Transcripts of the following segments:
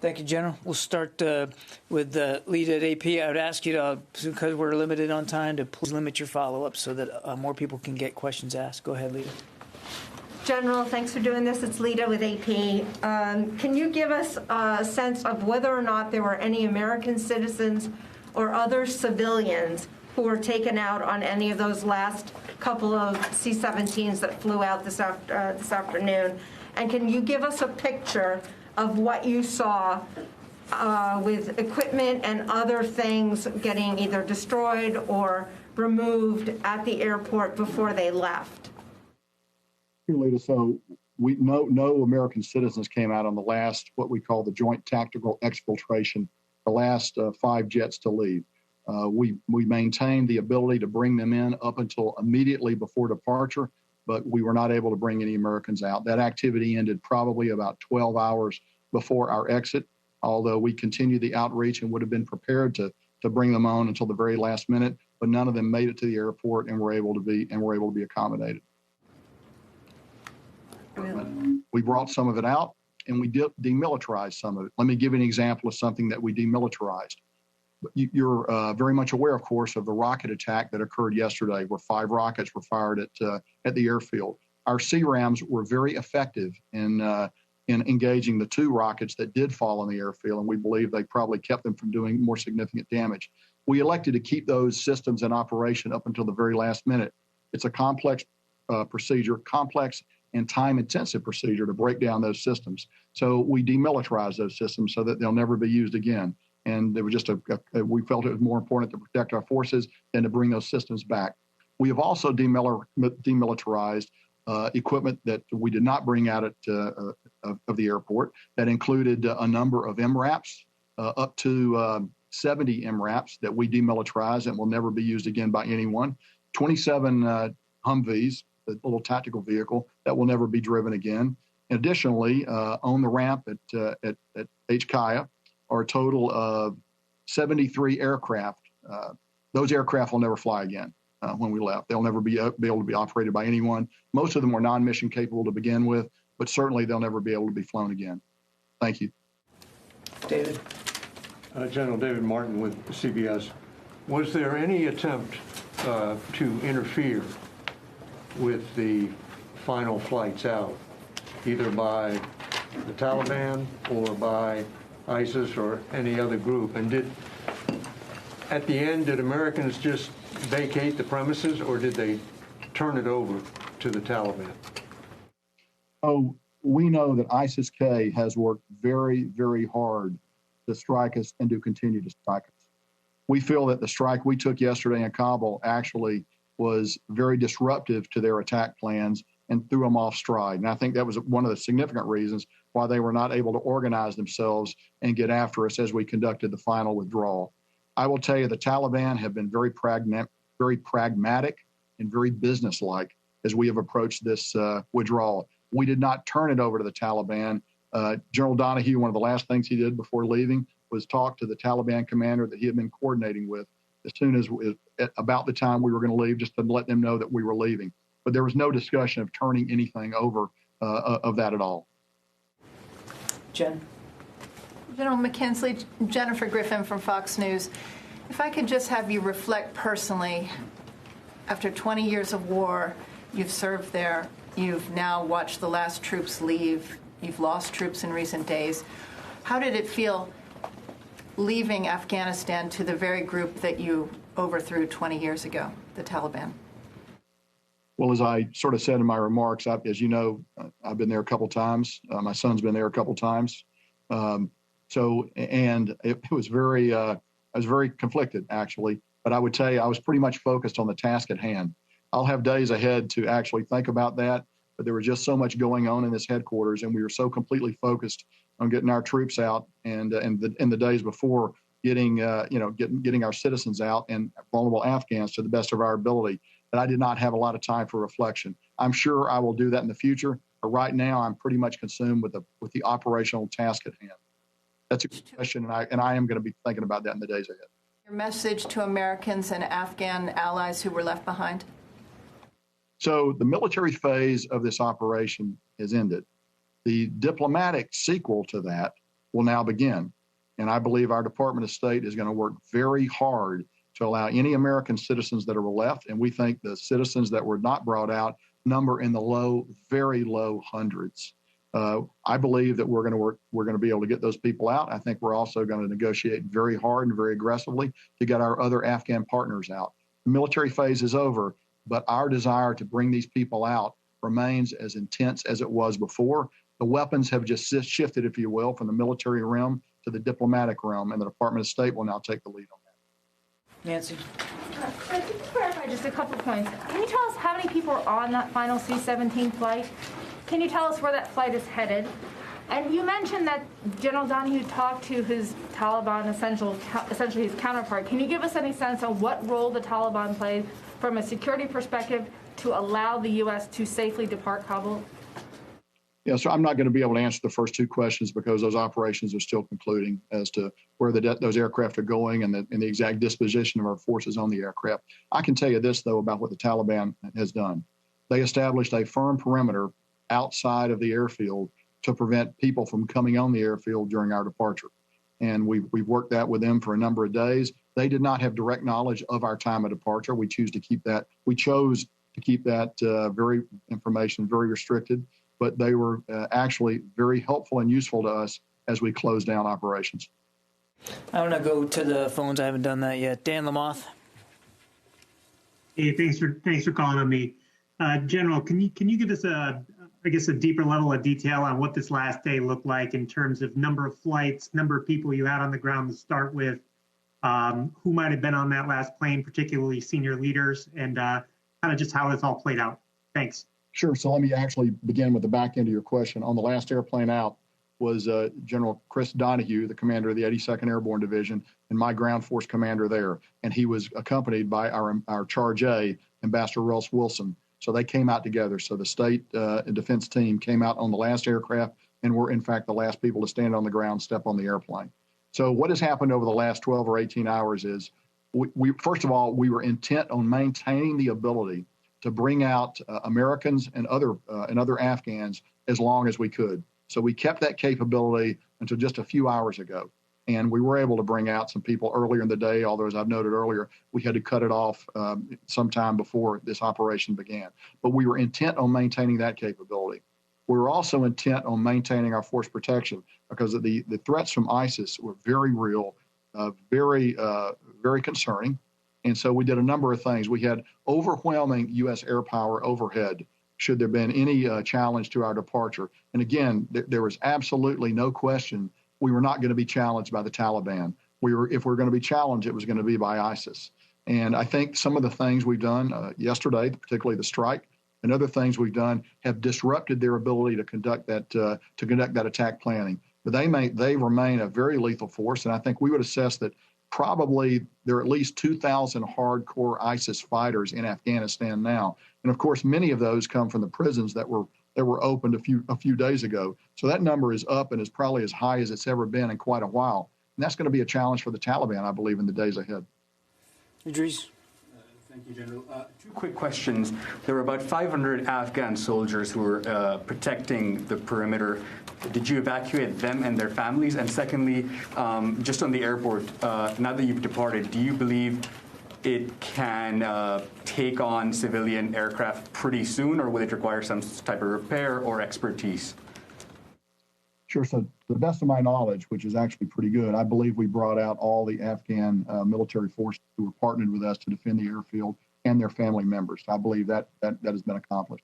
Thank you, General. We'll start with the lead at AP. I would ask you to, because we're limited on time, to please limit your follow-up so that more people can get questions asked. Go ahead, Lita. General, thanks for doing this. It's Lita with AP. Can you give us a sense of whether or not there were any American citizens or other civilians who were taken out on any of those last couple of C-17s that flew out this afternoon? And can you give us a picture of what you saw with equipment and other things getting either destroyed or removed at the airport before they left? Lita, so no American citizens came out on the last, what we call the joint tactical exfiltration, the last 5 jets to leave. We maintained the ability to bring them in up until immediately before departure, but we were not able to bring any Americans out. That activity ended probably about 12 hours before our exit, although we continued the outreach and would have been prepared to bring them on until the very last minute, but none of them made it to the airport and were able to be accommodated. We brought some of it out, and we demilitarized some of it. Let me give you an example of something that we demilitarized. You're very much aware, of course, of the rocket attack that occurred yesterday, where 5 rockets were fired at the airfield. Our CRAMs were very effective in engaging the 2 rockets that did fall on the airfield, and we believe they probably kept them from doing more significant damage. We elected to keep those systems in operation up until the very last minute. It's a complex procedure, complex and time-intensive procedure to break down those systems. So we demilitarized those systems so that they'll never be used again. And it was just we felt it was more important to protect our forces than to bring those systems back. We have also demilitarized equipment that we did not bring out of the airport. That included a number of MRAPs, up to 70 MRAPs that we demilitarized and will never be used again by anyone. 27 Humvees, the little tactical vehicle that will never be driven again. Additionally, on the ramp at HKIA are a total of 73 aircraft. Those aircraft will never fly again when we left. They'll never be able to be operated by anyone. Most of them were non-mission capable to begin with, but certainly they'll never be able to be flown again. Thank you. David. General David Martin with CBS. Was there any attempt to interfere with the final flights out, either by the Taliban or by ISIS or any other group? And at the end, did Americans just vacate the premises, or did they turn it over to the Taliban? Oh, we know that ISIS-K has worked very, very hard to strike us and to continue to strike us. We feel that the strike we took yesterday in Kabul actually was very disruptive to their attack plans and threw them off stride. And I think that was one of the significant reasons why they were not able to organize themselves and get after us as we conducted the final withdrawal. I will tell you, the Taliban have been very pragmatic and very businesslike as we have approached this withdrawal. We did not turn it over to the Taliban. General Donahue, one of the last things he did before leaving was talk to the Taliban commander that he had been coordinating with as soon as about the time we were going to leave, just to let them know that we were leaving. But there was no discussion of turning anything over of that at all. Jen. General McKinley, Jennifer Griffin from Fox News. If I could just have you reflect personally, after 20 years of war, you've served there, you've now watched the last troops leave, you've lost troops in recent days. How did it feel leaving Afghanistan to the very group that you overthrew 20 years ago, the Taliban? Well, as I sort of said in my remarks, as you know, I've been there a couple times. My son's been there a couple times. And it was I was very conflicted, actually. But I would tell you, I was pretty much focused on the task at hand. I'll have days ahead to actually think about that, but there was just so much going on in this headquarters, and we were so completely focused on getting our troops out and in the days before getting our citizens out and vulnerable Afghans to the best of our ability, that I did not have a lot of time for reflection. I'm sure I will do that in the future, but right now I'm pretty much consumed with the operational task at hand. That's a good question, and I am going to be thinking about that in the days ahead. Your message to Americans and Afghan allies who were left behind? So the military phase of this operation has ended. The diplomatic sequel to that will now begin. And I believe our Department of State is going to work very hard to allow any American citizens that are left, and we think the citizens that were not brought out number in the low, very low hundreds. I believe that we're going to be able to get those people out. I think we're also going to negotiate very hard and very aggressively to get our other Afghan partners out. The military phase is over, but our desire to bring these people out remains as intense as it was before. The weapons have just shifted, if you will, from the military realm to the diplomatic realm, and the Department of State will now take the lead on that. Nancy. Can you clarify just a couple points? Can you tell us how many people are on that final C-17 flight? Can you tell us where that flight is headed? And you mentioned that General Donahue talked to his Taliban, essentially his counterpart. Can you give us any sense of what role the Taliban played from a security perspective to allow the U.S. to safely depart Kabul? Yeah, so I'm not going to be able to answer the first two questions because those operations are still concluding as to where those aircraft are going and the exact disposition of our forces on the aircraft. I can tell you this, though, about what the Taliban has done. They established a firm perimeter outside of the airfield to prevent people from coming on the airfield during our departure. And we've worked that with them for a number of days. They did not have direct knowledge of our time of departure. We chose to keep that very information very restricted, but they were actually very helpful and useful to us as we closed down operations. I want to go to the phones. I haven't done that yet. Dan Lamoth. Hey, thanks for calling on me. General, can you give us a deeper level of detail on what this last day looked like in terms of number of flights, number of people you had on the ground to start with, who might have been on that last plane, particularly senior leaders, and kind of just how this all played out? Thanks. Sure. So let me actually begin with the back end of your question. On the last airplane out was General Chris Donahue, the commander of the 82nd Airborne Division, and my ground force commander there. And he was accompanied by our Charge A, Ambassador Russ Wilson. So they came out together. So the state and defense team came out on the last aircraft and were, in fact, the last people to stand on the ground, step on the airplane. So what has happened over the last 12 or 18 hours is, first of all, we were intent on maintaining the ability to bring out Americans and other Afghans as long as we could. So we kept that capability until just a few hours ago. And we were able to bring out some people earlier in the day, although, as I've noted earlier, we had to cut it off sometime before this operation began. But we were intent on maintaining that capability. We were also intent on maintaining our force protection because of the threats from ISIS were very real, very concerning. And so we did a number of things. We had overwhelming U.S. air power overhead should there have been any challenge to our departure. And again, there was absolutely no question we were not going to be challenged by the Taliban. If we're going to be challenged, it was going to be by ISIS. And I think some of the things we've done yesterday, particularly the strike, and other things we've done have disrupted their ability to conduct that attack planning. But they remain a very lethal force, and I think we would assess that probably there are at least 2,000 hardcore ISIS fighters in Afghanistan now. And of course, many of those come from the prisons that were opened a few days ago. So that number is up and is probably as high as it's ever been in quite a while. And that's going to be a challenge for the Taliban, I believe, in the days ahead. Idris. Thank you, General. Two quick questions. There were about 500 Afghan soldiers who were protecting the perimeter. Did you evacuate them and their families? And secondly, just on the airport, now that you've departed, do you believe it can take on civilian aircraft pretty soon, or will it require some type of repair or expertise? Sure. So to the best of my knowledge, which is actually pretty good, I believe we brought out all the Afghan military forces who were partnered with us to defend the airfield and their family members. I believe that has been accomplished.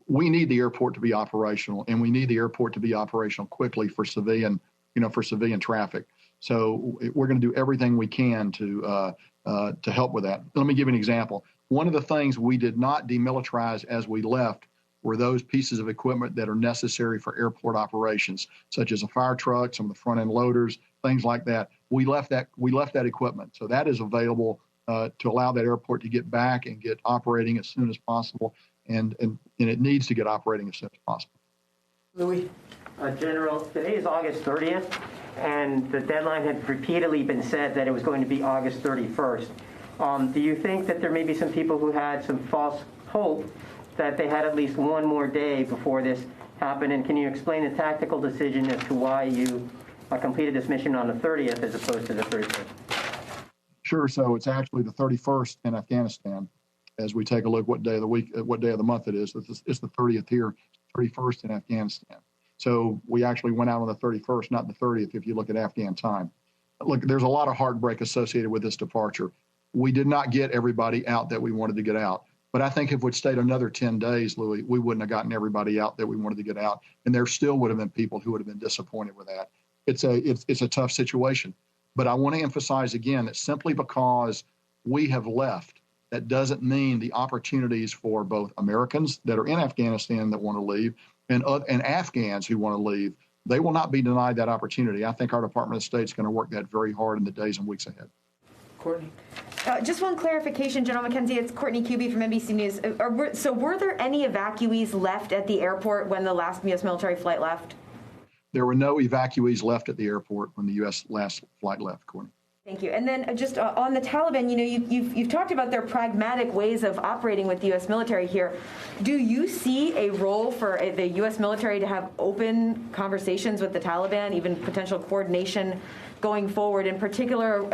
We need the airport to be operational, and we need the airport to be operational quickly for civilian traffic. So we're going to do everything we can to help with that. Let me give you an example. One of the things we did not demilitarize as we left were those pieces of equipment that are necessary for airport operations, such as a fire truck, some of the front end loaders, things like that. We left that equipment, so that is available to allow that airport to get back and get operating as soon as possible, and it needs to get operating as soon as possible. Louis. General, today is August 30th, and the deadline had repeatedly been said that it was going to be August 31st. Do you think that there may be some people who had some false hope that they had at least one more day before this happened? And can you explain the tactical decision as to why you completed this mission on the 30th as opposed to the 31st? Sure. So it's actually the 31st in Afghanistan. As we take a look what day of the week, what day of the month it is, it's the 30th here, 31st in Afghanistan. So we actually went out on the 31st, not the 30th, if you look at Afghan time. Look, there's a lot of heartbreak associated with this departure. We did not get everybody out that we wanted to get out. But I think if we'd stayed another 10 days, Louis, we wouldn't have gotten everybody out that we wanted to get out. And there still would have been people who would have been disappointed with that. It's a tough situation. But I want to emphasize again that simply because we have left, that doesn't mean the opportunities for both Americans that are in Afghanistan that want to leave and Afghans who want to leave, they will not be denied that opportunity. I think our Department of State is going to work that very hard in the days and weeks ahead. Courtney? Just one clarification, General McKenzie. It's Courtney Kuby from NBC News. So were there any evacuees left at the airport when the last U.S. military flight left? There were no evacuees left at the airport when the U.S. last flight left, Courtney. Thank you. And then just on the Taliban, you've talked about their pragmatic ways of operating with the U.S. military here. Do you see a role for the U.S. military to have open conversations with the Taliban, even potential coordination going forward, in particular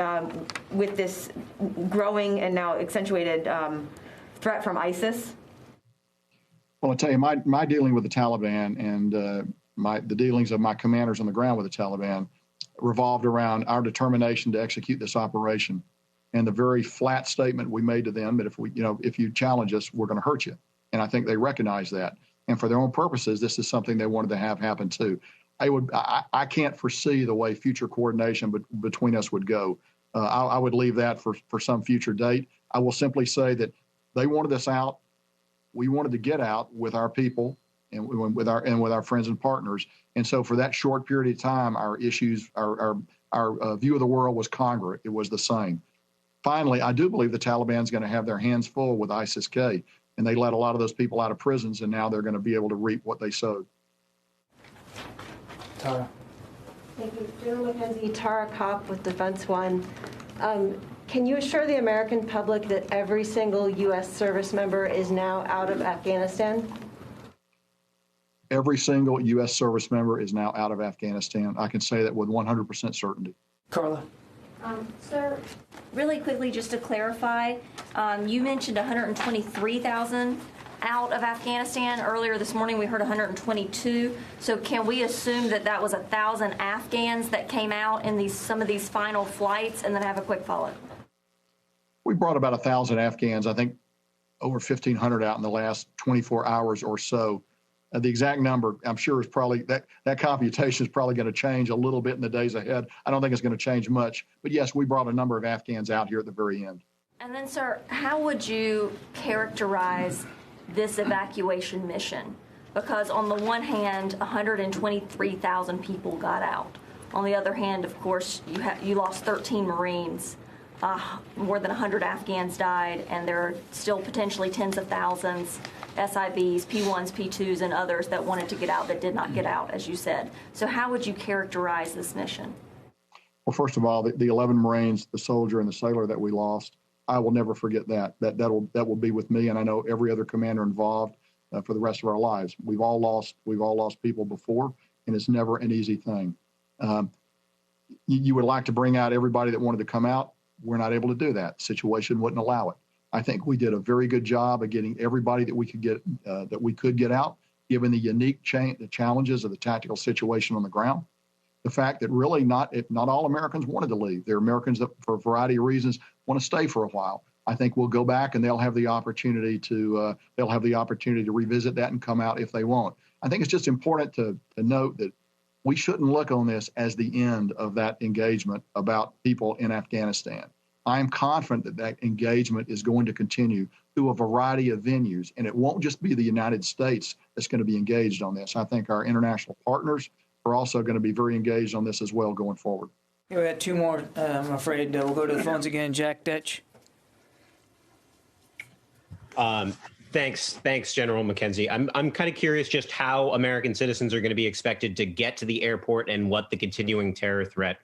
with this growing and now accentuated threat from ISIS? Well, I'll tell you, my dealing with the Taliban and the dealings of my commanders on the ground with the Taliban revolved around our determination to execute this operation and the very flat statement we made to them that if you challenge us, we're going to hurt you. And I think they recognize that. And for their own purposes, this is something they wanted to have happen too. I can't foresee the way future coordination between us would go. I would leave that for some future date. I will simply say that they wanted us out. We wanted to get out with our people and with our friends and partners. And so for that short period of time, our issues, our view of the world was congruent. It was the same. Finally, I do believe the Taliban's going to have their hands full with ISIS-K, and they let a lot of those people out of prisons, and now they're going to be able to reap what they sowed. Tara. Thank you. General McKenzie, Tara Kopp with Defense One. Can you assure the American public that every single U.S. service member is now out of Afghanistan? Every single U.S. service member is now out of Afghanistan. I can say that with 100% certainty. Carla? Sir, really quickly, just to clarify, you mentioned 123,000 out of Afghanistan. Earlier this morning, we heard 122. So can we assume that that was 1,000 Afghans that came out in some of these final flights? And then have a quick follow-up. We brought about 1,000 Afghans, I think over 1,500 out in the last 24 hours or so. The exact number, I'm sure, is probably that computation is probably going to change a little bit in the days ahead. I don't think it's going to change much. But yes, we brought a number of Afghans out here at the very end. And then, sir, how would you characterize this evacuation mission? Because on the one hand, 123,000 people got out. On the other hand, of course, you lost 13 Marines. More than 100 Afghans died, and there are still potentially tens of thousands, SIVs, P1s, P2s, and others that wanted to get out that did not get out, as you said. So how would you characterize this mission? Well, first of all, the 11 Marines, the soldier and the sailor that we lost, I will never forget that. That will be with me, and I know every other commander involved for the rest of our lives. We've all lost people before, and it's never an easy thing. You would like to bring out everybody that wanted to come out. We're not able to do that. The situation wouldn't allow it. I think we did a very good job of getting everybody that we could get out, given the unique the challenges of the tactical situation on the ground. The fact that really not all Americans wanted to leave. There are Americans that, for a variety of reasons, want to stay for a while. I think we'll go back and they'll have the opportunity to revisit that and come out if they want. I think it's just important to note that we shouldn't look on this as the end of that engagement about people in Afghanistan. I am confident that engagement is going to continue through a variety of venues, and it won't just be the United States that's going to be engaged on this. I think our international partners are also going to be very engaged on this as well going forward. Yeah, we got two more, I'm afraid. We'll go to the phones again. Jack Detch. Thanks, General McKenzie. I'm kind of curious just how American citizens are going to be expected to get to the airport and what the continuing terror threat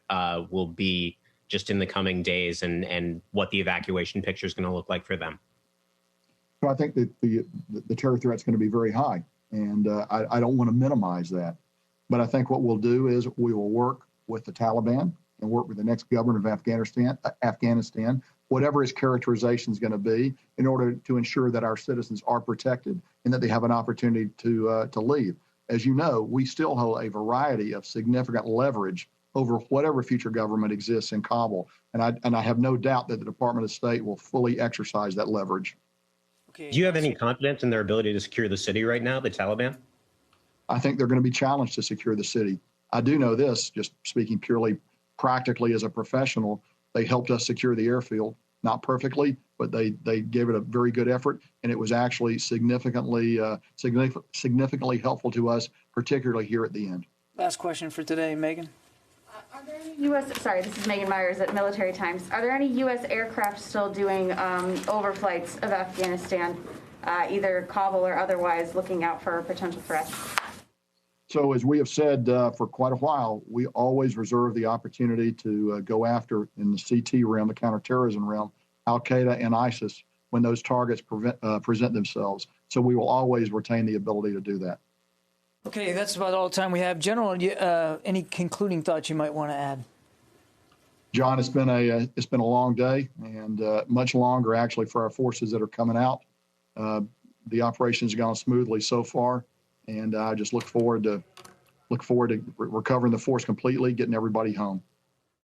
will be just in the coming days, and what the evacuation picture is going to look like for them. So I think that the terror threat is going to be very high. And I don't want to minimize that. But I think what we'll do is we will work with the Taliban and work with the next government of Afghanistan, whatever his characterization is going to be, in order to ensure that our citizens are protected and that they have an opportunity to leave. As you know, we still hold a variety of significant leverage over whatever future government exists in Kabul. And I have no doubt that the Department of State will fully exercise that leverage. Do you have any confidence in their ability to secure the city right now, the Taliban? I think they're going to be challenged to secure the city. I do know this, just speaking purely practically as a professional, they helped us secure the airfield. Not perfectly, but they gave it a very good effort, and it was actually significantly helpful to us, particularly here at the end. Last question for today, Megan. Are there any sorry, this is Megan Myers at Military Times. Are there any U.S. aircraft still doing overflights of Afghanistan, either Kabul or otherwise, looking out for potential threats? So as we have said for quite a while, we always reserve the opportunity to go after, in the CT realm, the counterterrorism realm, Al-Qaeda and ISIS when those targets present themselves. So we will always retain the ability to do that. Okay, that's about all the time we have. General, any concluding thoughts you might want to add? John, it's been a long day, and much longer actually for our forces that are coming out. The operation's gone smoothly so far, and I just look forward to recovering the force completely, getting everybody home.